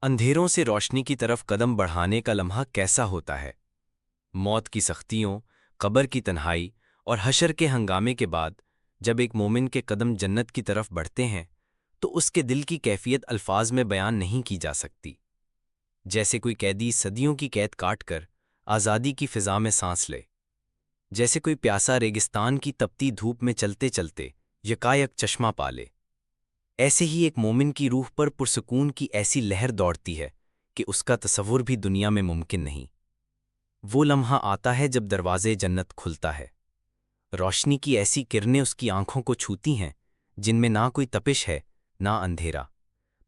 اندھیروں سے روشنی کی طرف قدم بڑھانے کا لمحہ کیسا ہوتا ہے؟ موت کی سختیوں، قبر کی تنہائی اور حشر کے ہنگامے کے بعد جب ایک مومن کے قدم جنت کی طرف بڑھتے ہیں تو اس کے دل کی کیفیت الفاظ میں بیان نہیں کی جا سکتی۔ جیسے کوئی قیدی صدیوں کی قید کاٹ کر آزادی کی فضا میں سانس لے، جیسے کوئی پیاسا ریگستان کی تپتی دھوپ میں چلتے چلتے یکایک چشمہ پالے، ایسے ہی ایک مومن کی روح پر پرسکون کی ایسی لہر دوڑتی ہے کہ اس کا تصور بھی دنیا میں ممکن نہیں۔ وہ لمحہ آتا ہے جب دروازے جنت کھلتا ہے، روشنی کی ایسی کرنیں اس کی آنکھوں کو چھوتی ہیں جن میں نہ کوئی تپش ہے نہ اندھیرا،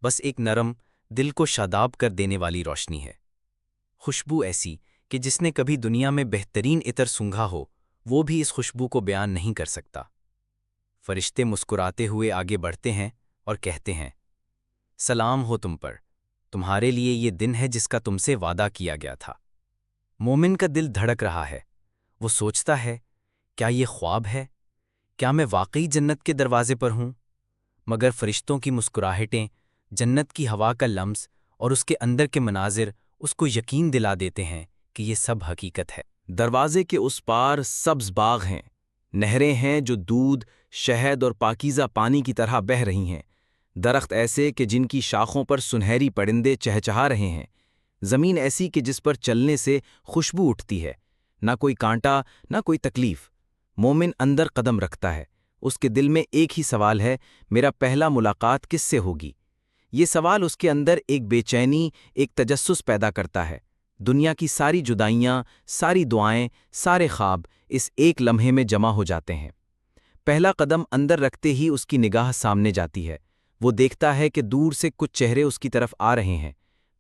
بس ایک نرم، دل کو شاداب کر دینے والی روشنی ہے۔ خوشبو ایسی کہ جس نے کبھی دنیا میں بہترین عطر سونگھا ہو وہ بھی اس خوشبو کو بیان نہیں کر سکتا۔ فرشتے مسکراتے ہوئے آگے بڑھتے ہیں اور کہتے ہیں، سلام ہو تم پر، تمہارے لیے یہ دن ہے جس کا تم سے وعدہ کیا گیا تھا۔ مومن کا دل دھڑک رہا ہے، وہ سوچتا ہے، کیا یہ خواب ہے؟ کیا میں واقعی جنت کے دروازے پر ہوں؟ مگر فرشتوں کی مسکراہٹیں، جنت کی ہوا کا لمس اور اس کے اندر کے مناظر اس کو یقین دلا دیتے ہیں کہ یہ سب حقیقت ہے۔ دروازے کے اس پار سبز باغ ہیں، نہریں ہیں جو دودھ، شہد اور پاکیزہ پانی کی طرح بہہ رہی ہیں، درخت ایسے کہ جن کی شاخوں پر سنہری پرندے چہچہا رہے ہیں، زمین ایسی کہ جس پر چلنے سے خوشبو اٹھتی ہے، نہ کوئی کانٹا نہ کوئی تکلیف۔ مومن اندر قدم رکھتا ہے، اس کے دل میں ایک ہی سوال ہے، میرا پہلا ملاقات کس سے ہوگی؟ یہ سوال اس کے اندر ایک بے چینی، ایک تجسس پیدا کرتا ہے۔ دنیا کی ساری جدائیاں، ساری دعائیں، سارے خواب اس ایک لمحے میں جمع ہو جاتے ہیں۔ پہلا قدم اندر رکھتے ہی اس کی نگاہ سامنے جاتی ہے، وہ دیکھتا ہے کہ دور سے کچھ چہرے اس کی طرف آ رہے ہیں۔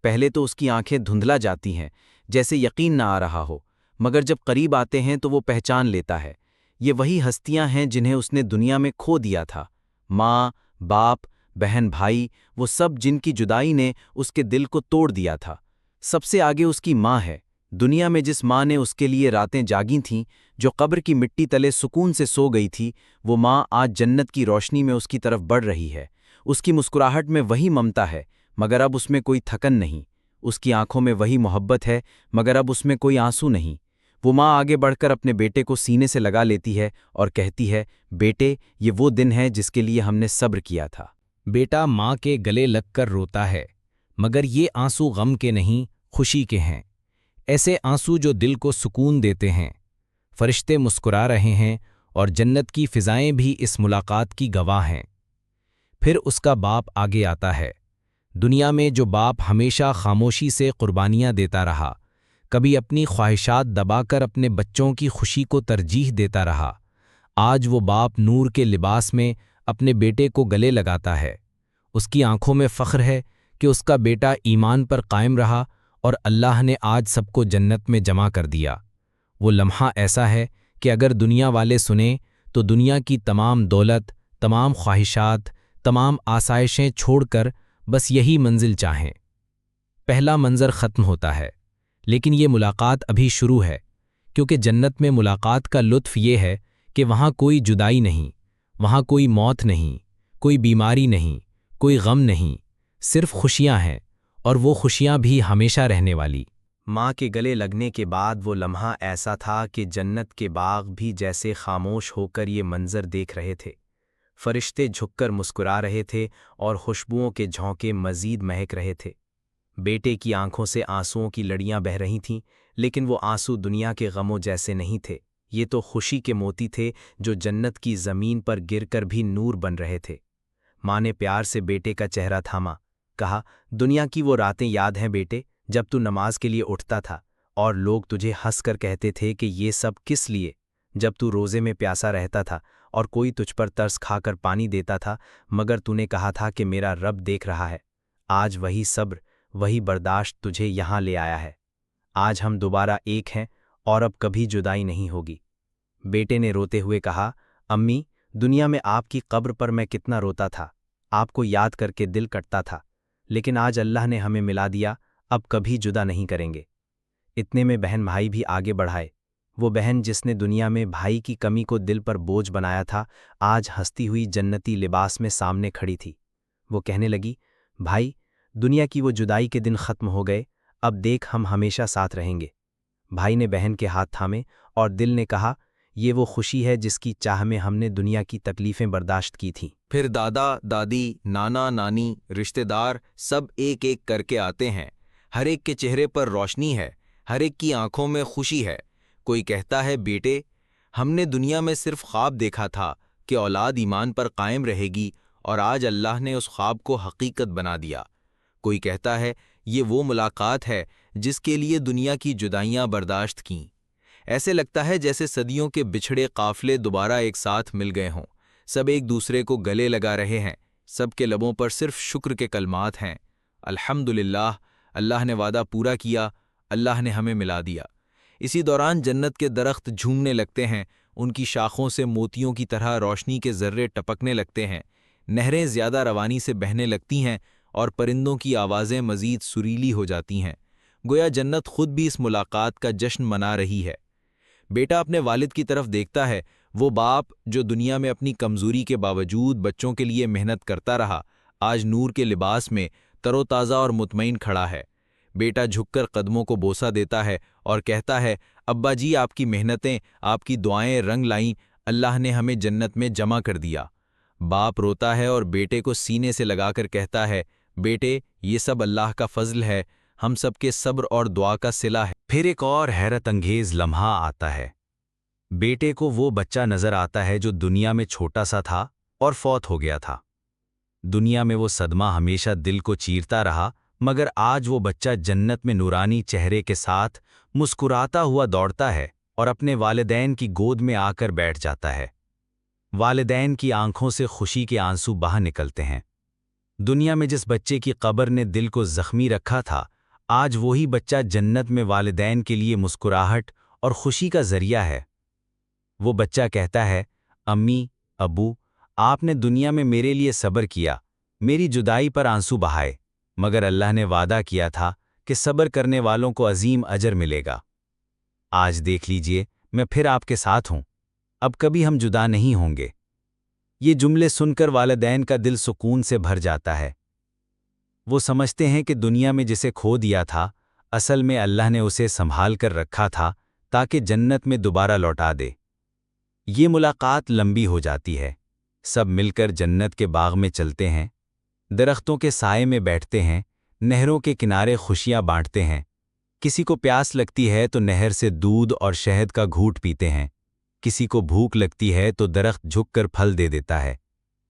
پہلے تو اس کی آنکھیں دھندلا جاتی ہیں، جیسے یقین نہ آ رہا ہو، مگر جب قریب آتے ہیں تو وہ پہچان لیتا ہے، یہ وہی ہستیاں ہیں جنہیں اس نے دنیا میں کھو دیا تھا۔ ماں، باپ، بہن، بھائی، وہ سب جن کی جدائی نے اس کے دل کو توڑ دیا تھا۔ سب سے آگے اس کی ماں ہے، دنیا میں جس ماں نے اس کے لیے راتیں جاگی تھیں، جو قبر کی مٹی تلے سکون سے سو گئی تھی، وہ ماں آج جنت کی روشنی میں اس کی طرف بڑھ رہی ہے۔ اس کی مسکراہٹ میں وہی ممتا ہے، مگر اب اس میں کوئی تھکن نہیں۔ اس کی آنکھوں میں وہی محبت ہے، مگر اب اس میں کوئی آنسو نہیں۔ وہ ماں آگے بڑھ کر اپنے بیٹے کو سینے سے لگا لیتی ہے اور کہتی ہے، بیٹے، یہ وہ دن ہے جس کے لیے ہم نے صبر کیا تھا۔ بیٹا ماں کے گلے لگ کر روتا ہے، مگر یہ آنسو غم کے نہیں، خوشی کے ہیں، ایسے آنسو جو دل کو سکون دیتے ہیں۔ فرشتے مسکرا رہے ہیں اور جنت کی فضائیں بھی اس ملاقات کی گواہ ہیں۔ پھر اس کا باپ آگے آتا ہے۔ دنیا میں جو باپ ہمیشہ خاموشی سے قربانیاں دیتا رہا، کبھی اپنی خواہشات دبا کر اپنے بچوں کی خوشی کو ترجیح دیتا رہا، آج وہ باپ نور کے لباس میں اپنے بیٹے کو گلے لگاتا ہے۔ اس کی آنکھوں میں فخر ہے کہ اس کا بیٹا ایمان پر قائم رہا اور اللہ نے آج سب کو جنت میں جمع کر دیا۔ وہ لمحہ ایسا ہے کہ اگر دنیا والے سنیں تو دنیا کی تمام دولت، تمام خواہشات، تمام آسائشیں چھوڑ کر بس یہی منزل چاہیں۔ پہلا منظر ختم ہوتا ہے، لیکن یہ ملاقات ابھی شروع ہے، کیونکہ جنت میں ملاقات کا لطف یہ ہے کہ وہاں کوئی جدائی نہیں، وہاں کوئی موت نہیں، کوئی بیماری نہیں، کوئی غم نہیں، صرف خوشیاں ہیں، اور وہ خوشیاں بھی ہمیشہ رہنے والی۔ ماں کے گلے لگنے کے بعد وہ لمحہ ایسا تھا کہ جنت کے باغ بھی جیسے خاموش ہو کر یہ منظر دیکھ رہے تھے۔ فرشتے جھک کر مسکرا رہے تھے اور خوشبوؤں کے جھونکے مزید مہک رہے تھے۔ بیٹے کی آنکھوں سے آنسوؤں کی لڑیاں بہہ رہی تھیں، لیکن وہ آنسو دنیا کے غموں جیسے نہیں تھے، یہ تو خوشی کے موتی تھے جو جنت کی زمین پر گر کر بھی نور بن رہے تھے۔ ماں نے پیار سے بیٹے کا چہرہ تھاما، کہا، دنیا کی وہ راتیں یاد ہیں بیٹے، جب تو نماز کے لیے اٹھتا تھا اور لوگ تجھے ہنس کر کہتے تھے کہ یہ سب کس لیے؟ جب تو روزے میں پیاسا رہتا تھا اور کوئی تجھ پر ترس کھا کر پانی دیتا تھا، مگر تو نے کہا تھا کہ میرا رب دیکھ رہا ہے۔ آج وہی صبر، وہی برداشت تجھے یہاں لے آیا ہے۔ آج ہم دوبارہ ایک ہیں اور اب کبھی جدائی نہیں ہوگی۔ بیٹے نے روتے ہوئے کہا، امی، دنیا میں آپ کی قبر پر میں کتنا روتا تھا، آپ کو یاد کر کے دل کٹتا تھا، لیکن آج اللہ نے ہمیں ملا دیا، اب کبھی جدا نہیں کریں گے۔ اتنے میں بہن بھائی بھی آگے بڑھائے۔ وہ بہن جس نے دنیا میں بھائی کی کمی کو دل پر بوجھ بنایا تھا، آج ہنستی ہوئی جنتی لباس میں سامنے کھڑی تھی۔ وہ کہنے لگی، بھائی، دنیا کی وہ جدائی کے دن ختم ہو گئے، اب دیکھ ہم ہمیشہ ساتھ رہیں گے۔ بھائی نے بہن کے ہاتھ تھامے اور دل نے کہا، یہ وہ خوشی ہے جس کی چاہ میں ہم نے دنیا کی تکلیفیں برداشت کی تھیں۔ پھر دادا دادی، نانا نانی، رشتہ دار سب ایک ایک کر کے آتے ہیں۔ ہر ایک کے چہرے پر روشنی ہے، ہر ایک کی آنکھوں میں خوشی ہے۔ کوئی کہتا ہے، بیٹے، ہم نے دنیا میں صرف خواب دیکھا تھا کہ اولاد ایمان پر قائم رہے گی، اور آج اللہ نے اس خواب کو حقیقت بنا دیا۔ کوئی کہتا ہے، یہ وہ ملاقات ہے جس کے لیے دنیا کی جدائیاں برداشت کیں۔ ایسے لگتا ہے جیسے صدیوں کے بچھڑے قافلے دوبارہ ایک ساتھ مل گئے ہوں۔ سب ایک دوسرے کو گلے لگا رہے ہیں، سب کے لبوں پر صرف شکر کے کلمات ہیں۔ الحمدللہ، اللہ نے وعدہ پورا کیا، اللہ نے ہمیں ملا دیا۔ اسی دوران جنت کے درخت جھومنے لگتے ہیں، ان کی شاخوں سے موتیوں کی طرح روشنی کے ذرے ٹپکنے لگتے ہیں، نہریں زیادہ روانی سے بہنے لگتی ہیں، اور پرندوں کی آوازیں مزید سریلی ہو جاتی ہیں، گویا جنت خود بھی اس ملاقات کا جشن منا رہی ہے۔ بیٹا اپنے والد کی طرف دیکھتا ہے، وہ باپ جو دنیا میں اپنی کمزوری کے باوجود بچوں کے لیے محنت کرتا رہا، آج نور کے لباس میں تر و تازہ اور مطمئن کھڑا ہے۔ بیٹا جھک کر قدموں کو بوسہ دیتا ہے اور کہتا ہے، ابا جی، آپ کی محنتیں، آپ کی دعائیں رنگ لائیں، اللہ نے ہمیں جنت میں جمع کر دیا۔ باپ روتا ہے اور بیٹے کو سینے سے لگا کر کہتا ہے، بیٹے، یہ سب اللہ کا فضل ہے، ہم سب کے صبر اور دعا کا صلہ ہے۔ پھر ایک اور حیرت انگیز لمحہ آتا ہے۔ بیٹے کو وہ بچہ نظر آتا ہے جو دنیا میں چھوٹا سا تھا اور فوت ہو گیا تھا۔ دنیا میں وہ صدمہ ہمیشہ دل کو چیرتا رہا، مگر آج وہ بچہ جنت میں نورانی چہرے کے ساتھ مسکراتا ہوا دوڑتا ہے اور اپنے والدین کی گود میں آ کر بیٹھ جاتا ہے۔ والدین کی آنکھوں سے خوشی کے آنسو بہہ نکلتے ہیں۔ دنیا میں جس بچے کی قبر نے دل کو زخمی رکھا تھا، آج وہی بچہ جنت میں والدین کے لیے مسکراہٹ اور خوشی کا ذریعہ ہے۔ وہ بچہ کہتا ہے، امی، ابو، آپ نے دنیا میں میرے لیے صبر کیا، میری جدائی پر آنسو بہائے، مگر اللہ نے وعدہ کیا تھا کہ صبر کرنے والوں کو عظیم اجر ملے گا۔ آج دیکھ لیجئے، میں پھر آپ کے ساتھ ہوں، اب کبھی ہم جدا نہیں ہوں گے۔ یہ جملے سن کر والدین کا دل سکون سے بھر جاتا ہے۔ وہ سمجھتے ہیں کہ دنیا میں جسے کھو دیا تھا، اصل میں اللہ نے اسے سنبھال کر رکھا تھا تاکہ جنت میں دوبارہ لوٹا دے۔ یہ ملاقات لمبی ہو جاتی ہے، سب مل کر جنت کے باغ میں چلتے ہیں، درختوں کے سائے میں بیٹھتے ہیں، نہروں کے کنارے خوشیاں بانٹتے ہیں۔ کسی کو پیاس لگتی ہے تو نہر سے دودھ اور شہد کا گھونٹ پیتے ہیں، کسی کو بھوک لگتی ہے تو درخت جھک کر پھل دے دیتا ہے۔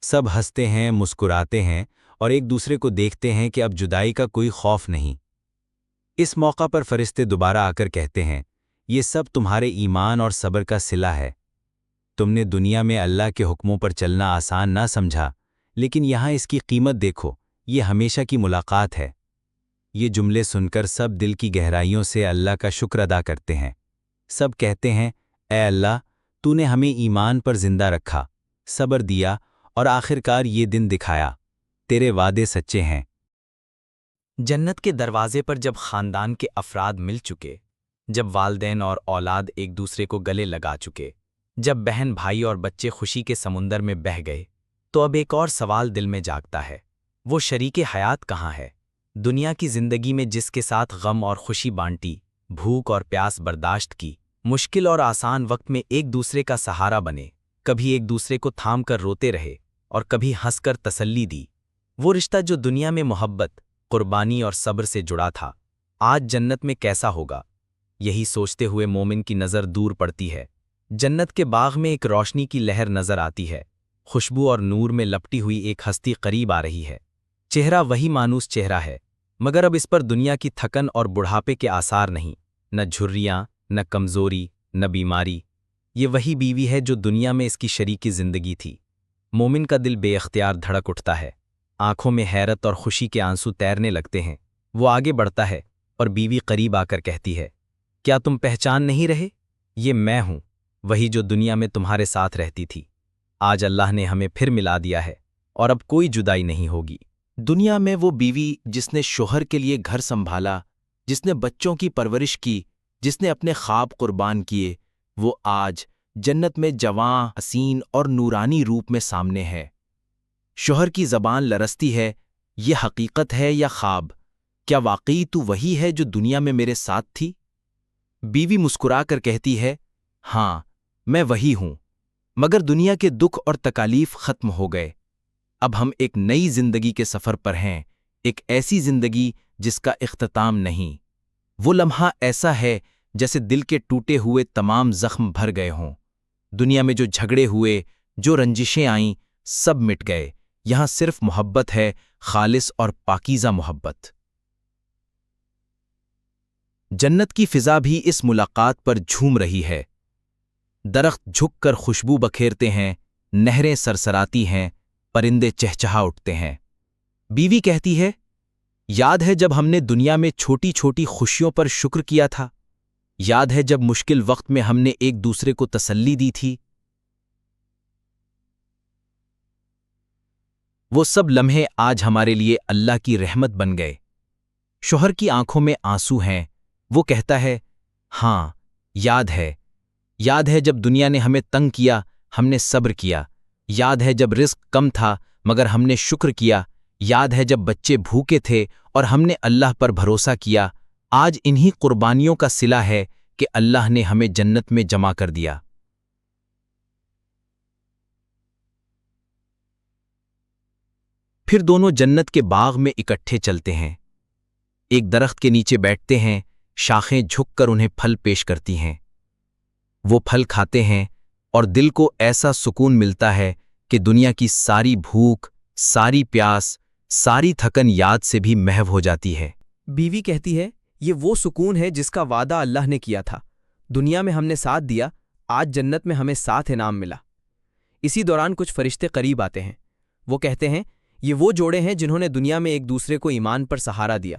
سب ہنستے ہیں، مسکراتے ہیں اور ایک دوسرے کو دیکھتے ہیں کہ اب جدائی کا کوئی خوف نہیں۔ اس موقع پر فرشتے دوبارہ آ کر کہتے ہیں، یہ سب تمہارے ایمان اور صبر کا صلہ ہے۔ تم نے دنیا میں اللہ کے حکموں پر چلنا آسان نہ سمجھا، لیکن یہاں اس کی قیمت دیکھو، یہ ہمیشہ کی ملاقات ہے۔ یہ جملے سن کر سب دل کی گہرائیوں سے اللہ کا شکر ادا کرتے ہیں۔ سب کہتے ہیں، اے اللہ، تو نے ہمیں ایمان پر زندہ رکھا، صبر دیا اور آخرکار یہ دن دکھایا، تیرے وعدے سچے ہیں۔ جنت کے دروازے پر جب خاندان کے افراد مل چکے، جب والدین اور اولاد ایک دوسرے کو گلے لگا چکے، جب بہن بھائی اور بچے خوشی کے سمندر میں بہہ گئے، تو اب ایک اور سوال دل میں جاگتا ہے، وہ شریک حیات کہاں ہے؟ دنیا کی زندگی میں جس کے ساتھ غم اور خوشی بانٹی، بھوک اور پیاس برداشت کی، مشکل اور آسان وقت میں ایک دوسرے کا سہارا بنے، کبھی ایک دوسرے کو تھام کر روتے رہے اور کبھی ہنس کر تسلی دی، وہ رشتہ جو دنیا میں محبت، قربانی اور صبر سے جڑا تھا، آج جنت میں کیسا ہوگا؟ یہی سوچتے ہوئے مومن کی نظر دور پڑتی ہے۔ جنت کے باغ میں ایک روشنی کی لہر نظر آتی ہے، خوشبو اور نور میں لپٹی ہوئی ایک ہستی قریب آ رہی ہے۔ چہرہ وہی مانوس چہرہ ہے، مگر اب اس پر دنیا کی تھکن اور بڑھاپے کے آثار نہیں، نہ جھریاں، نہ کمزوری، نہ بیماری۔ یہ وہی بیوی ہے جو دنیا میں اس کی شریکی زندگی تھی۔ مومن کا دل بے اختیار دھڑک اٹھتا ہے، آنکھوں میں حیرت اور خوشی کے آنسو تیرنے لگتے ہیں۔ وہ آگے بڑھتا ہے اور بیوی قریب آ کر کہتی ہے، کیا تم پہچان نہیں رہے؟ یہ میں ہوں، وہی جو دنیا میں تمہارے ساتھ رہتی تھی۔ آج اللہ نے ہمیں پھر ملا دیا ہے اور اب کوئی جدائی نہیں ہوگی۔ دنیا میں وہ بیوی جس نے شوہر کے لیے گھر سنبھالا، جس نے بچوں کی پرورش کی، جس نے اپنے خواب قربان کیے، وہ آج جنت میں جواں، حسین اور نورانی روپ میں سامنے ہے۔ شوہر کی زبان لرزتی ہے، یہ حقیقت ہے یا خواب؟ کیا واقعی تو وہی ہے جو دنیا میں میرے ساتھ تھی؟ بیوی مسکرا کر کہتی ہے، ہاں میں وہی ہوں، مگر دنیا کے دکھ اور تکالیف ختم ہو گئے۔ اب ہم ایک نئی زندگی کے سفر پر ہیں، ایک ایسی زندگی جس کا اختتام نہیں۔ وہ لمحہ ایسا ہے جیسے دل کے ٹوٹے ہوئے تمام زخم بھر گئے ہوں۔ دنیا میں جو جھگڑے ہوئے، جو رنجشیں آئیں، سب مٹ گئے۔ یہاں صرف محبت ہے، خالص اور پاکیزہ محبت۔ جنت کی فضا بھی اس ملاقات پر جھوم رہی ہے۔ درخت جھک کر خوشبو بکھیرتے ہیں، نہریں سرسراتی ہیں، پرندے چہچہا اٹھتے ہیں۔ بیوی کہتی ہے، یاد ہے جب ہم نے دنیا میں چھوٹی چھوٹی خوشیوں پر شکر کیا تھا؟ یاد ہے جب مشکل وقت میں ہم نے ایک دوسرے کو تسلی دی تھی؟ وہ سب لمحے آج ہمارے لیے اللہ کی رحمت بن گئے۔ شوہر کی آنکھوں میں آنسو ہیں۔ وہ کہتا ہے، ہاں یاد ہے جب دنیا نے ہمیں تنگ کیا، ہم نے صبر کیا۔ یاد ہے جب رزق کم تھا مگر ہم نے شکر کیا۔ یاد ہے جب بچے بھوکے تھے اور ہم نے اللہ پر بھروسہ کیا۔ آج انہی قربانیوں کا صلہ ہے کہ اللہ نے ہمیں جنت میں جمع کر دیا۔ پھر دونوں جنت کے باغ میں اکٹھے چلتے ہیں، ایک درخت کے نیچے بیٹھتے ہیں، شاخیں جھک کر انہیں پھل پیش کرتی ہیں۔ وہ پھل کھاتے ہیں اور دل کو ایسا سکون ملتا ہے کہ دنیا کی ساری بھوک، ساری پیاس، ساری تھکن یاد سے بھی محو ہو جاتی ہے۔ بیوی کہتی ہے، یہ وہ سکون ہے جس کا وعدہ اللہ نے کیا تھا۔ دنیا میں ہم نے ساتھ دیا، آج جنت میں ہمیں ساتھ انعام ملا۔ اسی دوران کچھ فرشتے قریب آتے ہیں۔ وہ کہتے ہیں، یہ وہ جوڑے ہیں جنہوں نے دنیا میں ایک دوسرے کو ایمان پر سہارا دیا۔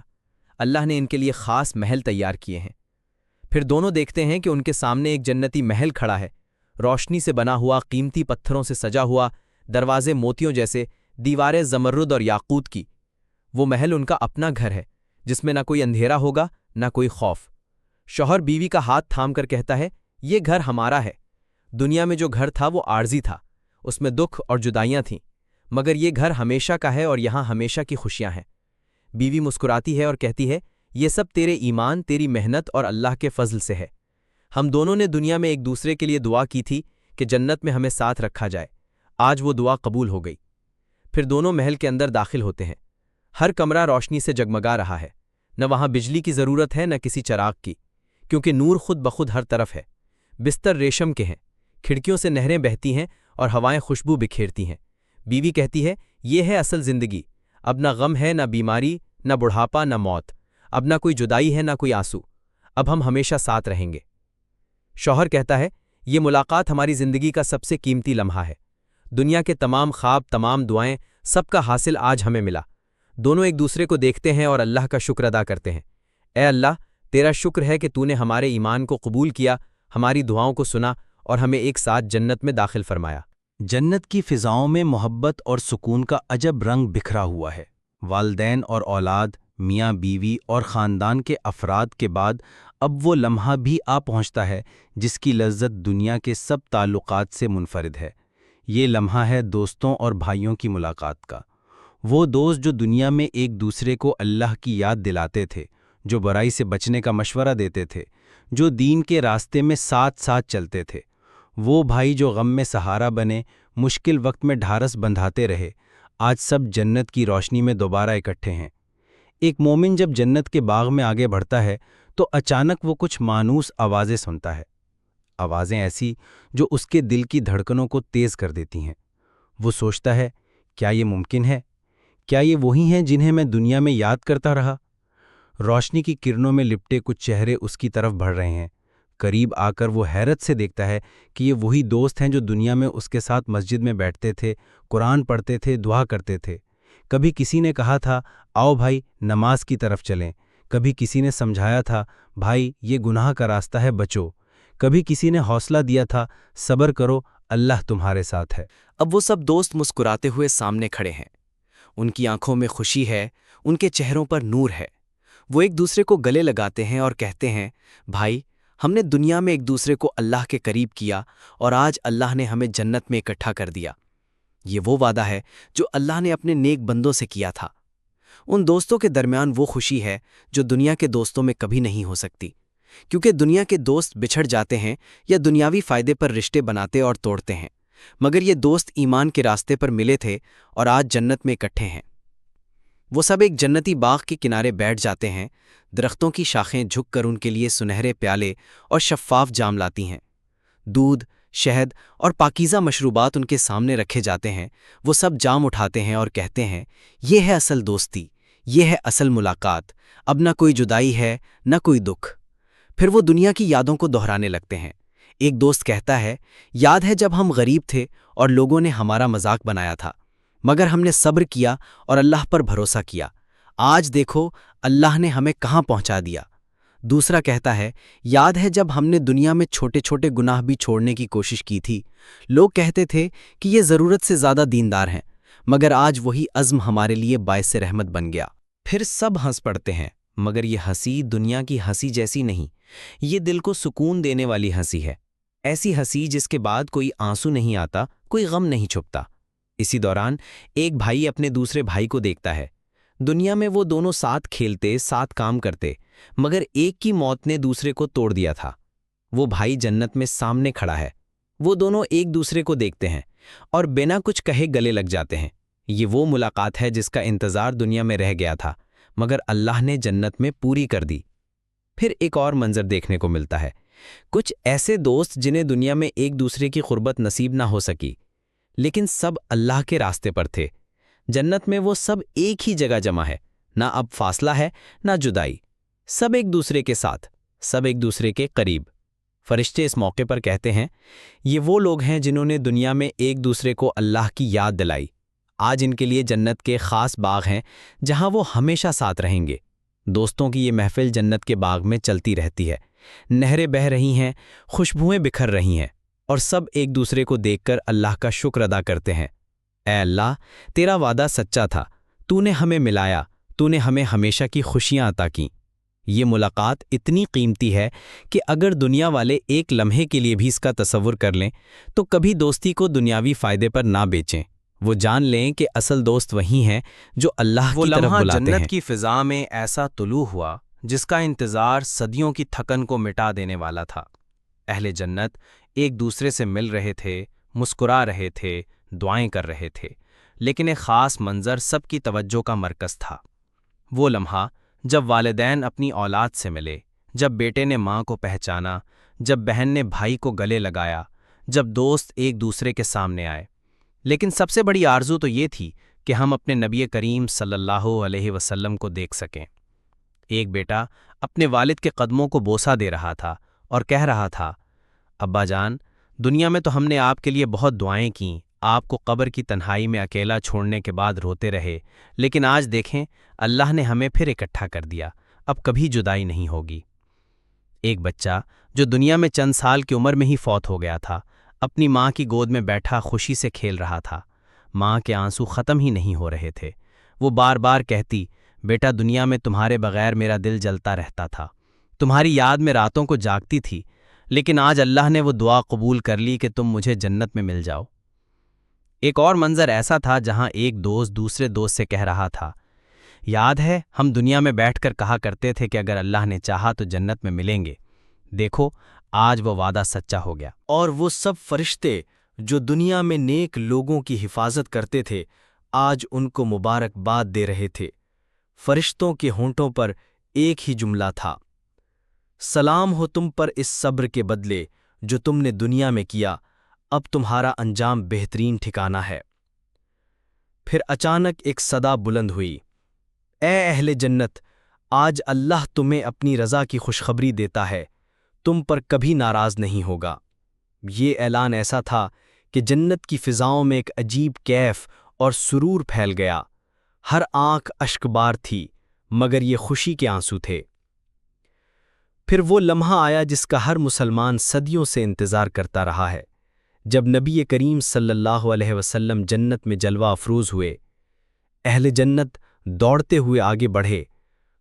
اللہ نے ان کے لیے خاص محل تیار کیے ہیں۔ پھر دونوں دیکھتے ہیں کہ ان کے سامنے ایک جنتی محل کھڑا ہے، روشنی سے بنا ہوا، قیمتی پتھروں سے سجا ہوا، دروازے موتیوں جیسے، دیواریں زمرد اور یاقوت کی۔ وہ محل ان کا اپنا گھر ہے، جس میں نہ کوئی اندھیرا ہوگا، نہ کوئی خوف۔ شوہر بیوی کا ہاتھ تھام کر کہتا ہے، یہ گھر ہمارا ہے۔ دنیا میں جو گھر تھا وہ عارضی تھا، اس میں دکھ اور جدائیاں تھیں، مگر یہ گھر ہمیشہ کا ہے اور یہاں ہمیشہ کی خوشیاں ہیں۔ بیوی مسکراتی ہے اور کہتی ہے، یہ سب تیرے ایمان، تیری محنت اور اللہ کے فضل سے ہے۔ ہم دونوں نے دنیا میں ایک دوسرے کے لیے دعا کی تھی کہ جنت میں ہمیں ساتھ رکھا جائے، آج وہ دعا قبول ہو گئی۔ پھر دونوں محل کے اندر داخل ہوتے ہیں۔ ہر کمرہ روشنی سے جگمگا رہا ہے، نہ وہاں بجلی کی ضرورت ہے نہ کسی چراغ کی، کیونکہ نور خود بخود ہر طرف ہے۔ بستر ریشم کے ہیں، کھڑکیوں سے نہریں بہتی ہیں اور ہوائیں خوشبو بکھیرتی ہیں۔ بیوی کہتی ہے، یہ ہے اصل زندگی، اب نہ غم ہے، نہ بیماری، نہ بڑھاپا، نہ موت، اب نہ کوئی جدائی ہے، نہ کوئی آنسو، اب ہم ہمیشہ ساتھ رہیں گے۔ شوہر کہتا ہے، یہ ملاقات ہماری زندگی کا سب سے قیمتی لمحہ ہے۔ دنیا کے تمام خواب، تمام دعائیں، سب کا حاصل آج ہمیں ملا۔ دونوں ایک دوسرے کو دیکھتے ہیں اور اللہ کا شکر ادا کرتے ہیں۔ اے اللہ، تیرا شکر ہے کہ تو نے ہمارے ایمان کو قبول کیا، ہماری دعاؤں کو سنا اور ہمیں ایک ساتھ جنت میں داخل فرمایا۔ جنت کی فضاؤں میں محبت اور سکون کا عجب رنگ بکھرا ہوا ہے۔ والدین اور اولاد، میاں بیوی اور خاندان کے افراد کے بعد اب وہ لمحہ بھی آ پہنچتا ہے جس کی لذت دنیا کے سب تعلقات سے منفرد ہے۔ یہ لمحہ ہے دوستوں اور بھائیوں کی ملاقات کا۔ وہ دوست جو دنیا میں ایک دوسرے کو اللہ کی یاد دلاتے تھے، جو برائی سے بچنے کا مشورہ دیتے تھے، جو دین کے راستے میں ساتھ ساتھ چلتے تھے۔ وہ بھائی جو غم میں سہارا بنے، مشکل وقت میں ڈھارس بندھاتے رہے، آج سب جنت کی روشنی میں دوبارہ اکٹھے ہیں۔ ایک مومن جب جنت کے باغ میں آگے بڑھتا ہے تو اچانک وہ کچھ مانوس آوازیں سنتا ہے، آوازیں ایسی جو اس کے دل کی دھڑکنوں کو تیز کر دیتی ہیں۔ وہ سوچتا ہے، کیا یہ ممکن ہے؟ کیا یہ وہی ہیں جنہیں میں دنیا میں یاد کرتا رہا؟ روشنی کی کرنوں میں لپٹے کچھ چہرے اس کی طرف بڑھ رہے ہیں۔ قریب آ کر وہ حیرت سے دیکھتا ہے کہ یہ وہی دوست ہیں جو دنیا میں اس کے ساتھ مسجد میں بیٹھتے تھے، قرآن پڑھتے تھے، دعا کرتے تھے۔ کبھی کسی نے کہا تھا، آؤ بھائی نماز کی طرف چلیں۔ کبھی کسی نے سمجھایا تھا، بھائی یہ گناہ کا راستہ ہے، بچو۔ کبھی کسی نے حوصلہ دیا تھا، صبر کرو، اللہ تمہارے ساتھ ہے۔ اب وہ سب دوست مسکراتے ہوئے سامنے کھڑے ہیں۔ ان کی آنکھوں میں خوشی ہے، ان کے چہروں پر نور ہے۔ وہ ایک دوسرے کو گلے لگاتے ہیں اور کہتے ہیں، بھائی ہم نے دنیا میں ایک دوسرے کو اللہ کے قریب کیا اور آج اللہ نے ہمیں جنت میں اکٹھا کر دیا۔ یہ وہ وعدہ ہے جو اللہ نے اپنے نیک بندوں سے کیا تھا۔ ان دوستوں کے درمیان وہ خوشی ہے جو دنیا کے دوستوں میں کبھی نہیں ہو سکتی، کیونکہ دنیا کے دوست بچھڑ جاتے ہیں یا دنیاوی فائدے پر رشتے بناتے اور توڑتے ہیں، مگر یہ دوست ایمان کے راستے پر ملے تھے اور آج جنت میں اکٹھے ہیں۔ وہ سب ایک جنتی باغ کے کنارے بیٹھ جاتے ہیں، درختوں کی شاخیں جھک کر ان کے لیے سنہرے پیالے اور شفاف جام لاتی ہیں، دودھ، شہد اور پاکیزہ مشروبات ان کے سامنے رکھے جاتے ہیں۔ وہ سب جام اٹھاتے ہیں اور کہتے ہیں، یہ ہے اصل دوستی، یہ ہے اصل ملاقات، اب نہ کوئی جدائی ہے نہ کوئی دکھ۔ پھر وہ دنیا کی یادوں کو دہرانے لگتے ہیں۔ ایک دوست کہتا ہے، یاد ہے جب ہم غریب تھے اور لوگوں نے ہمارا مذاق بنایا تھا، مگر ہم نے صبر کیا اور اللہ پر بھروسہ کیا، آج دیکھو اللہ نے ہمیں کہاں پہنچا دیا۔ دوسرا کہتا ہے، یاد ہے جب ہم نے دنیا میں چھوٹے چھوٹے گناہ بھی چھوڑنے کی کوشش کی تھی، لوگ کہتے تھے کہ یہ ضرورت سے زیادہ دیندار ہیں، مگر آج وہی عزم ہمارے لیے باعث رحمت بن گیا۔ پھر سب ہنس پڑتے ہیں، مگر یہ ہنسی دنیا کی ہنسی جیسی نہیں، یہ دل کو سکون دینے والی ہنسی ہے، ایسی ہنسی جس کے بعد کوئی آنسو نہیں آتا، کوئی غم نہیں چھپتا۔ اسی دوران ایک بھائی اپنے دوسرے بھائی کو دیکھتا ہے۔ دنیا میں وہ دونوں ساتھ کھیلتے، ساتھ کام کرتے، مگر ایک کی موت نے دوسرے کو توڑ دیا تھا۔ وہ بھائی جنت میں سامنے کھڑا ہے، وہ دونوں ایک دوسرے کو دیکھتے ہیں اور بنا کچھ کہے گلے لگ جاتے ہیں۔ یہ وہ ملاقات ہے جس کا انتظار دنیا میں رہ گیا تھا، مگر اللہ نے جنت میں پوری کر دی۔ پھر ایک اور منظر دیکھنے کو ملتا ہے، کچھ ایسے دوست جنہیں دنیا میں ایک دوسرے کی قربت نصیب نہ ہو سکی، لیکن سب اللہ کے راستے پر تھے۔ جنت میں وہ سب ایک ہی جگہ جمع ہے، نہ اب فاصلہ ہے نہ جدائی، سب ایک دوسرے کے ساتھ، سب ایک دوسرے کے قریب۔ فرشتے اس موقع پر کہتے ہیں، یہ وہ لوگ ہیں جنہوں نے دنیا میں ایک دوسرے کو اللہ کی یاد دلائی، آج ان کے لیے جنت کے خاص باغ ہیں جہاں وہ ہمیشہ ساتھ رہیں گے۔ دوستوں کی یہ محفل جنت کے باغ میں چلتی رہتی ہے، نہریں بہہ رہی ہیں، خوشبوئیں بکھر رہی ہیں، اور سب ایک دوسرے کو دیکھ کر اللہ کا شکر ادا کرتے ہیں۔ اے اللہ، تیرا وعدہ سچا تھا، تو نے ہمیں ملایا، تو نے ہمیں ہمیشہ کی خوشیاں عطا کیں۔ یہ ملاقات اتنی قیمتی ہے کہ اگر دنیا والے ایک لمحے کے لیے بھی اس کا تصور کر لیں تو کبھی دوستی کو دنیاوی فائدے پر نہ بیچیں۔ وہ جان لیں کہ اصل دوست وہی ہیں جو اللہ کی طرف بلاتے ہیں۔ جنت کی فضا میں ایسا طلوع ہوا جس کا انتظار صدیوں کی تھکن کو مٹا دینے والا تھا۔ اہل جنت ایک دوسرے سے مل رہے تھے، مسکرا رہے تھے، دعائیں کر رہے تھے، لیکن ایک خاص منظر سب کی توجہ کا مرکز تھا۔ وہ لمحہ جب والدین اپنی اولاد سے ملے، جب بیٹے نے ماں کو پہچانا، جب بہن نے بھائی کو گلے لگایا، جب دوست ایک دوسرے کے سامنے آئے۔ لیکن سب سے بڑی آرزو تو یہ تھی کہ ہم اپنے نبی کریم صلی اللہ علیہ وسلم کو دیکھ سکیں۔ ایک بیٹا اپنے والد کے قدموں کو بوسہ دے رہا تھا اور کہہ رہا تھا، ابا جان، دنیا میں تو ہم نے آپ کے لیے بہت دعائیں کیں، آپ کو قبر کی تنہائی میں اکیلا چھوڑنے کے بعد روتے رہے، لیکن آج دیکھیں اللہ نے ہمیں پھر اکٹھا کر دیا، اب کبھی جدائی نہیں ہوگی۔ ایک بچہ جو دنیا میں چند سال کی عمر میں ہی فوت ہو گیا تھا، اپنی ماں کی گود میں بیٹھا خوشی سے کھیل رہا تھا، ماں کے آنسو ختم ہی نہیں ہو رہے تھے۔ وہ بار بار کہتی، بیٹا دنیا میں تمہارے بغیر میرا دل جلتا رہتا تھا، تمہاری یاد میں راتوں کو جاگتی تھی، لیکن آج اللہ نے وہ دعا قبول کر لی کہ تم مجھے جنت میں مل جاؤ۔ ایک اور منظر ایسا تھا جہاں ایک دوست دوسرے دوست سے کہہ رہا تھا، یاد ہے ہم دنیا میں بیٹھ کر کہا کرتے تھے کہ اگر اللہ نے چاہا تو جنت میں ملیں گے، دیکھو آج وہ وعدہ سچا ہو گیا۔ اور وہ سب فرشتے جو دنیا میں نیک لوگوں کی حفاظت کرتے تھے آج ان کو مبارکباد دے رہے تھے۔ فرشتوں کے ہونٹوں پر ایک ہی جملہ تھا، سلام ہو تم پر اس صبر کے بدلے جو تم نے دنیا میں کیا، اب تمہارا انجام بہترین ٹھکانہ ہے۔ پھر اچانک ایک صدا بلند ہوئی، اے اہل جنت، آج اللہ تمہیں اپنی رضا کی خوشخبری دیتا ہے، تم پر کبھی ناراض نہیں ہوگا۔ یہ اعلان ایسا تھا کہ جنت کی فضاؤں میں ایک عجیب کیف اور سرور پھیل گیا، ہر آنکھ اشک بار تھی، مگر یہ خوشی کے آنسو تھے۔ پھر وہ لمحہ آیا جس کا ہر مسلمان صدیوں سے انتظار کرتا رہا ہے، جب نبی کریم صلی اللہ علیہ وسلم جنت میں جلوہ افروز ہوئے۔ اہل جنت دوڑتے ہوئے آگے بڑھے،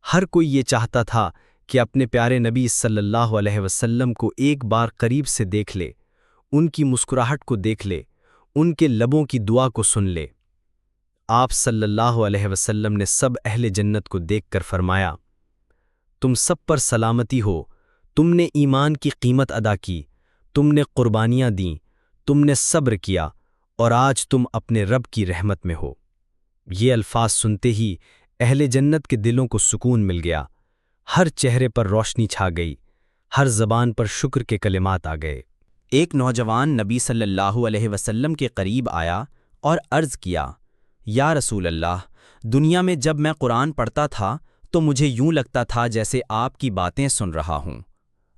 ہر کوئی یہ چاہتا تھا کہ اپنے پیارے نبی صلی اللہ علیہ وسلم کو ایک بار قریب سے دیکھ لے، ان کی مسکراہٹ کو دیکھ لے، ان کے لبوں کی دعا کو سن لے۔ آپ صلی اللہ علیہ وسلم نے سب اہل جنت کو دیکھ کر فرمایا، تم سب پر سلامتی ہو، تم نے ایمان کی قیمت ادا کی، تم نے قربانیاں دیں، تم نے صبر کیا، اور آج تم اپنے رب کی رحمت میں ہو۔ یہ الفاظ سنتے ہی اہل جنت کے دلوں کو سکون مل گیا، ہر چہرے پر روشنی چھا گئی، ہر زبان پر شکر کے کلمات آ گئے۔ ایک نوجوان نبی صلی اللہ علیہ وسلم کے قریب آیا اور عرض کیا، یا رسول اللہ، دنیا میں جب میں قرآن پڑھتا تھا تو مجھے یوں لگتا تھا جیسے آپ کی باتیں سن رہا ہوں۔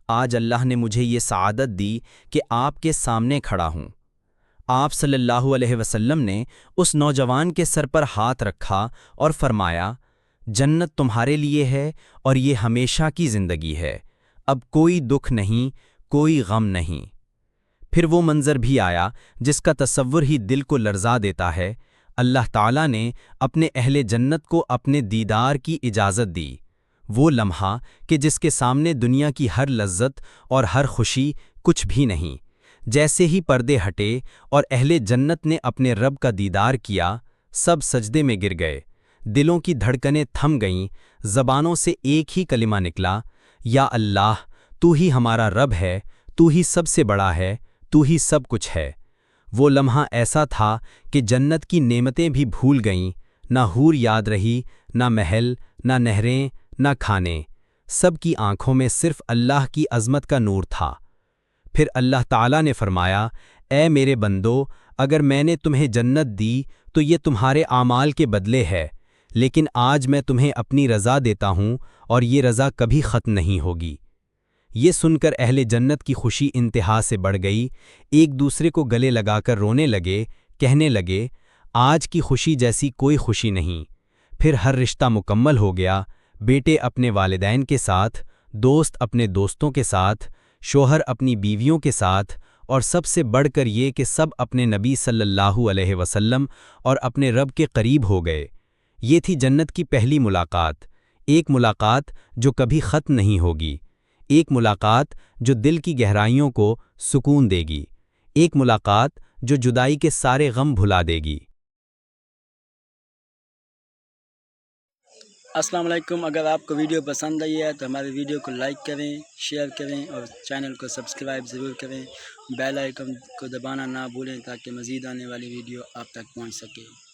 آج اللہ نے مجھے یہ سعادت دی کہ آپ کے سامنے کھڑا ہوں۔ آپ صلی اللہ علیہ وسلم نے اس نوجوان کے سر پر ہاتھ رکھا اور فرمایا، جنت تمہارے لیے ہے اور یہ ہمیشہ کی زندگی ہے، اب کوئی دکھ نہیں، کوئی غم نہیں۔ پھر وہ منظر بھی آیا جس کا تصور ہی دل کو لرزا دیتا ہے۔ اللہ تعالیٰ نے اپنے اہل جنت کو اپنے دیدار کی اجازت دی، وہ لمحہ کہ جس کے سامنے دنیا کی ہر لذت اور ہر خوشی کچھ بھی نہیں۔ جیسے ہی پردے ہٹے اور اہل جنت نے اپنے رب کا دیدار کیا، سب سجدے میں گر گئے، دلوں کی دھڑکنیں تھم گئیں، زبانوں سے ایک ہی کلمہ نکلا، یا اللہ، تو ہی ہمارا رب ہے، تو ہی سب سے بڑا ہے، تو ہی سب کچھ ہے۔ وہ لمحہ ایسا تھا کہ جنت کی نعمتیں بھی بھول گئیں، نہ حور یاد رہی، نہ محل، نہ نہریں، نہ کھانے، سب کی آنکھوں میں صرف اللہ کی عظمت کا نور تھا۔ پھر اللہ تعالیٰ نے فرمایا، اے میرے بندو، اگر میں نے تمہیں جنت دی تو یہ تمہارے اعمال کے بدلے ہے، لیکن آج میں تمہیں اپنی رضا دیتا ہوں اور یہ رضا کبھی ختم نہیں ہوگی۔ یہ سن کر اہل جنت کی خوشی انتہا سے بڑھ گئی، ایک دوسرے کو گلے لگا کر رونے لگے، کہنے لگے، آج کی خوشی جیسی کوئی خوشی نہیں۔ پھر ہر رشتہ مکمل ہو گیا، بیٹے اپنے والدین کے ساتھ، دوست اپنے دوستوں کے ساتھ، شوہر اپنی بیویوں کے ساتھ، اور سب سے بڑھ کر یہ کہ سب اپنے نبی صلی اللہ علیہ وسلم اور اپنے رب کے قریب ہو گئے۔ یہ تھی جنت کی پہلی ملاقات، ایک ملاقات جو کبھی ختم نہیں ہوگی، ایک ملاقات جو دل کی گہرائیوں کو سکون دے گی، ایک ملاقات جو جدائی کے سارے غم بھلا دے گی۔ السلام علیکم، اگر آپ کو ویڈیو پسند آئی ہے تو ہمارے ویڈیو کو لائک کریں، شیئر کریں اور چینل کو سبسکرائب ضرور کریں، بیل آئیکن کو دبانا نہ بھولیں تاکہ مزید آنے والی ویڈیو آپ تک پہنچ سکے۔